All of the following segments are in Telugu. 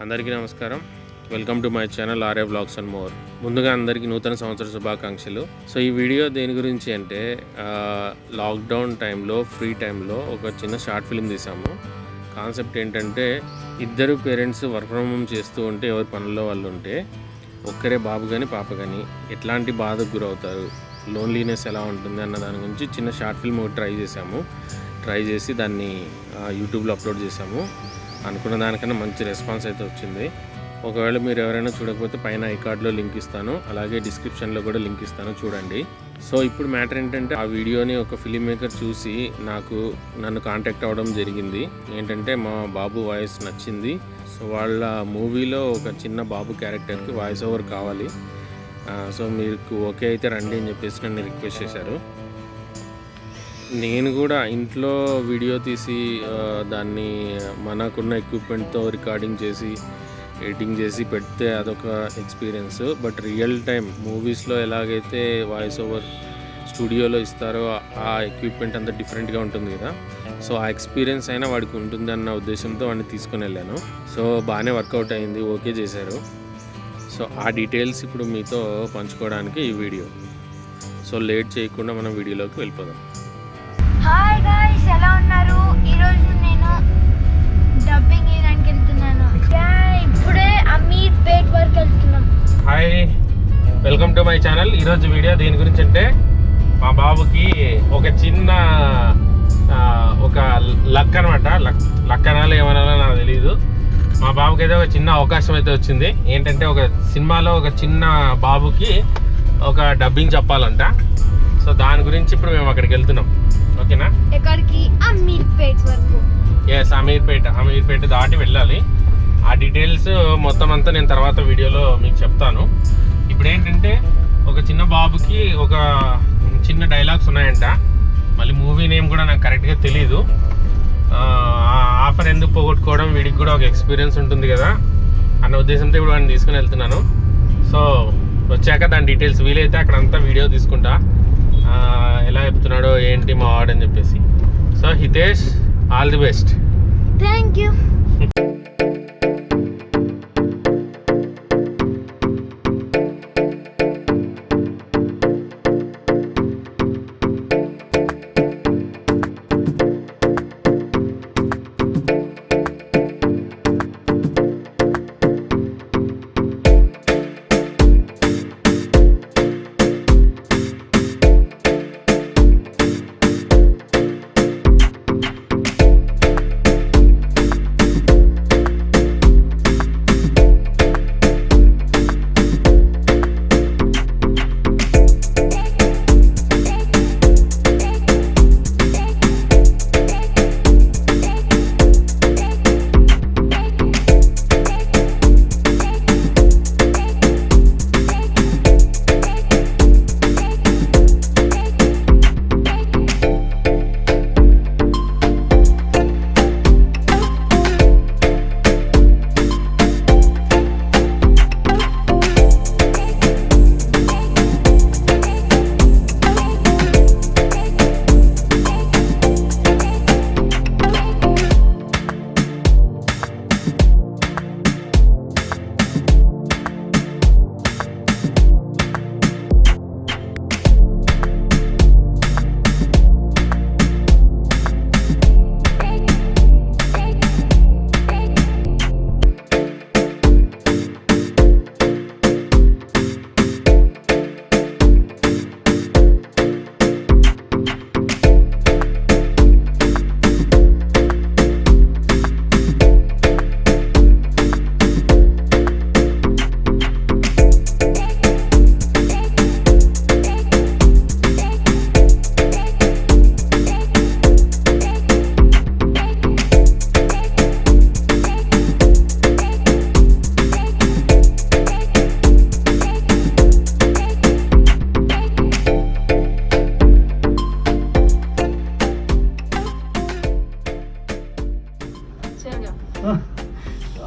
అందరికీ నమస్కారం. Welcome to my channel RA vlogs and more. ముందుగా అందరికీ నూతన సంవత్సర శుభాకాంక్షలు. సో ఈ వీడియో దేని గురించి అంటే లాక్డౌన్ టైంలో ఫ్రీ టైంలో ఒక చిన్న షార్ట్ ఫిల్మ్ తీసాము. కాన్సెప్ట్ ఏంటంటే ఇద్దరు పేరెంట్స్ వర్క్ ఫ్రమ్ హోమ్ చేస్తూ ఉంటే ఎవరి పనుల్లో వాళ్ళు ఉంటే ఒక్కరే బాబు కానీ పాప కానీ ఎట్లాంటి బాధకు గురవుతారు, లోన్లీనెస్ ఎలా ఉంటుంది అన్న దాని గురించి చిన్న షార్ట్ ఫిల్మ్ ఒకటి ట్రై చేసి దాన్ని యూట్యూబ్లో అప్లోడ్ చేసాము. అనుకున్న దానికన్నా మంచి రెస్పాన్స్ అయితే వచ్చింది. ఒకవేళ మీరు ఎవరైనా చూడకపోతే పైన ఐకార్డ్లో లింక్ ఇస్తాను, అలాగే డిస్క్రిప్షన్లో కూడా లింక్ ఇస్తాను, చూడండి. సో ఇప్పుడు మ్యాటర్ ఏంటంటే ఆ వీడియోని ఒక ఫిలిం మేకర్ చూసి నన్ను కాంటాక్ట్ అవ్వడం జరిగింది. ఏంటంటే మా బాబు వాయిస్ నచ్చింది, సో వాళ్ళ మూవీలో ఒక చిన్న బాబు క్యారెక్టర్కి వాయిస్ ఓవర్ కావాలి, సో మీకు ఓకే అయితే రండి అని చెప్పేసి నన్ను రిక్వెస్ట్ చేశారు. నేను కూడా ఇంట్లో వీడియో తీసి దాన్ని మనకున్న ఎక్విప్మెంట్తో రికార్డింగ్ చేసి ఎడిటింగ్ చేసి పెడితే అదొక ఎక్స్పీరియన్స్. బట్ రియల్ టైం మూవీస్లో ఎలాగైతే వాయిస్ ఓవర్ స్టూడియోలో ఇస్తారో ఆ ఎక్విప్మెంట్ అంతా డిఫరెంట్గా ఉంటుంది కదా. సో ఆ ఎక్స్పీరియన్స్ అయినా వాడికి ఉంటుంది అన్న ఉద్దేశంతో వాడిని తీసుకొని వెళ్ళాను. సో బాగానే వర్కౌట్ అయింది, ఓకే చేశారు. సో ఆ డీటెయిల్స్ ఇప్పుడు మీతో పంచుకోవడానికి ఈ వీడియో. సో లేట్ చేయకుండా మనం వీడియోలోకి వెళ్ళిపోదాం. హాయ్ గైస్, ఎలా ఉన్నారు? ఈరోజు నేను డబ్బింగ్ చేయడానికి వెళ్తున్నాను. ఇప్పుడే అమీర్పేట్ వరకు వెళ్తున్నాం. Hi, welcome to my channel. ఈరోజు వీడియో దేని గురించి అంటే మా బాబుకి ఒక చిన్న ఒక లక్ అనమాట. లక్ అనాలో ఏమనాలో నాకు తెలియదు. మా బాబుకి అయితే ఒక చిన్న అవకాశం అయితే వచ్చింది. ఏంటంటే ఒక సినిమాలో ఒక చిన్న బాబుకి ఒక డబ్బింగ్ చెప్పాలంట. సో దాని గురించి ఇప్పుడు మేము అక్కడికి వెళ్తున్నాం. ఓకేనా? ఎక్కడికి? అమీర్పేట్ వరకు. ఎస్, అమీర్పేట దాటి వెళ్ళాలి. ఆ డీటెయిల్స్ మొత్తం అంతా నేను తర్వాత వీడియోలో మీకు చెప్తాను. ఇప్పుడు ఏంటంటే ఒక చిన్న బాబుకి ఒక చిన్న డైలాగ్స్ ఉన్నాయంట. మళ్ళీ మూవీ నేమ్ కూడా నాకు కరెక్ట్గా తెలీదు. ఆఫర్ ఎందుకు పోగొట్టుకోవడం, వీడికి కూడా ఒక ఎక్స్పీరియన్స్ ఉంటుంది కదా అన్న ఉద్దేశంతో ఇప్పుడు వాడిని తీసుకుని వెళ్తున్నాను. సో వచ్చాక దాని డీటెయిల్స్ వీలైతే అక్కడంతా వీడియో తీసుకుంటా, ఎలా చెప్తున్నాడో ఏంటి మా వాడని చెప్పేసి. So Hitesh, all the best. Thank you.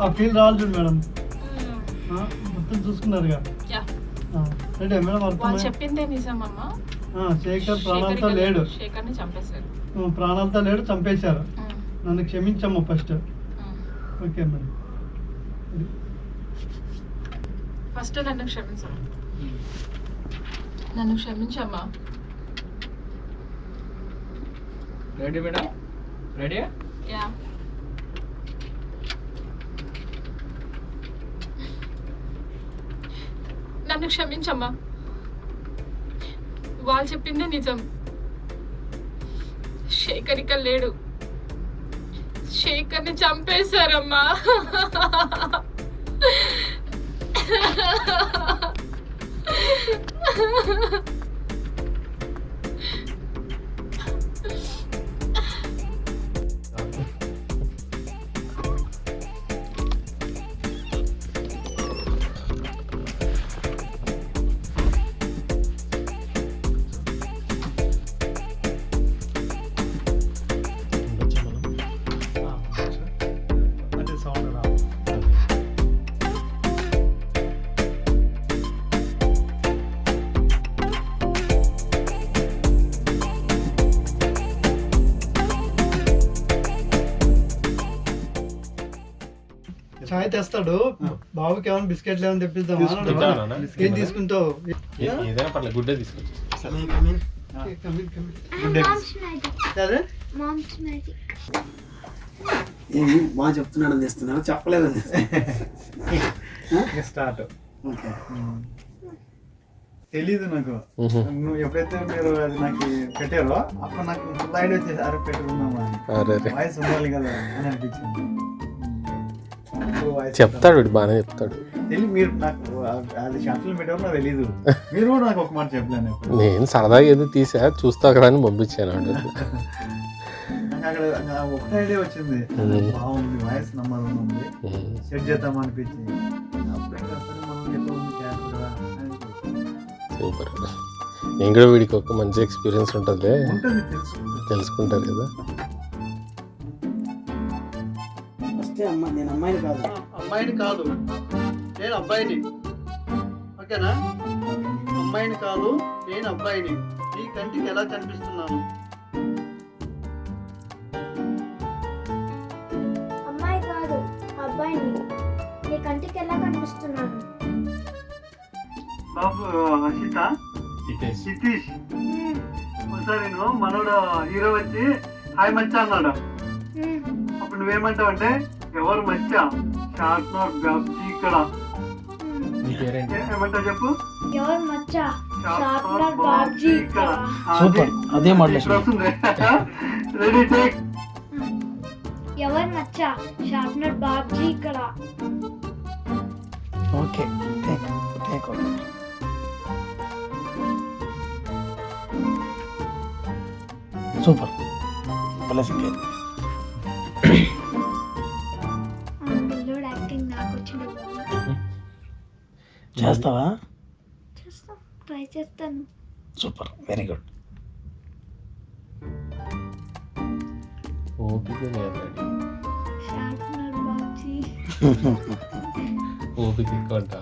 ఆ ఫీల్ రావాలి చూడు మేడం, మొత్తం చూసుకున్నారుగా. అంటే మేడం అర్థం చెప్పిందే నిజమమ్మా. శేఖర్ ప్రాణాలతో లేడు, చంపేశారు. నన్ను క్షమించమ్మా ఫస్ట్. ఓకే మేడం, ఫస్ట్ నన్ను క్షమించమ్మా, నన్ను క్షమించమ్మా. Ready madam? రెడీ? యా. నన్ను క్షమించమ్మా, వాళ్ళు చెప్పిందే నిజం. శేఖర్ ఇక్కడ లేడు, శేఖర్ని చంపేశారమ్మా. అంటే సౌండ్ రా. చాయ్ తెస్తాడు, బాబుకి ఏమైనా బిస్కెట్లు ఏమైనా తెప్పిద్దామా? తీసుకుంటానా? ఏం తీసుకుంటావు? ఏదైనా పర్లేదు, గుడ్డే తీసుకోవచ్చు. Mom's magic. అదే Mom's magic. ఏమి బాగా చెప్తున్నాడు తెస్తున్నారు, చెప్పలేదని స్టార్ట్. ఓకే. తెలీదు నాకు. నువ్వు ఎప్పుడైతే మీరు అది నాకు పెట్టారో అప్పుడు నాకు ఫుల్ ఐడియా వచ్చేసి అరే పెట్టుకున్నామా అరే వాయిస్ ఉండాలి కదా అని అనిపించింది. అప్పుడు voice చెప్తాడు, బాగానే చెప్తాడు. తెలియదు మీరు నాకు అది షార్ట్లు పెట్టారో నాకు తెలీదు. మీరు కూడా నాకు ఒక మాట చెప్పలేను ఎప్పుడు. నేను సరదాగా ఏదో తీసా చూస్తా కదా అని పంపించాను. నాకు అక్కడ ఒకటే ఐడియా వచ్చింది, బాగుంది వాయిస్ నంబర్ ఉంది, సెట్ చేద్దాం అనిపించింది. అప్పుడు ఇంకా సరే మనం ఎట్లా ఉంది క్యారెక్టర్ కదా అనిపించింది. సూపర్. నేను కూడా వీడికి ఒక మంచి ఎక్స్పీరియన్స్ ఉంటుంది, ఉంటుంది తెలుసుకుంటుంది. తెలుసుకుంటారు కదా. ఫస్ట్ నేను అమ్మాయిని కాదు. అమ్మాయిని కాదు, నేను అబ్బాయిని. ఓకేనా? అమ్మాయిని కాదు, నేను అబ్బాయిని. ఈ కంటికి ఎలా కనిపిస్తున్నాను? అమ్మాయి కాదు, అబ్బాయిని. నీ కంటికి ఎలా కనిపిస్తున్నాను? బాబు హర్షిత, సితీష్. ఒకసారి నేను మనోడు హీరో వచ్చి హాయ్ మచ్చా అన్నాడు. అప్పుడు నువ్వేమంటావు అంటే ఎవరు మచ్చా షార్ట్ నోట్ బాబ్జీ ఇక్కడ ఏమంటావు చెప్పు? ఎవరు మచ్చా షార్ప్నర్ బాబ్జీ ఇక్కడ. సూపర్, అదే మాట రెడీ టేక్. ఎవరు మచ్చా షార్ప్నర్ బాబ్జీ ఇక్కడ. Okay. Take take okay. Super, plus okay. పిల్లోడు యాక్టింగ్ నాకు వచ్చింది. చేస్తావా? చేస్తా, ట్రై చేస్తాను. Super, very good. ఓపిక లేదు, షార్ప్నర్ బాబ్జీ. ఓపిక ఎక్కువ అంట.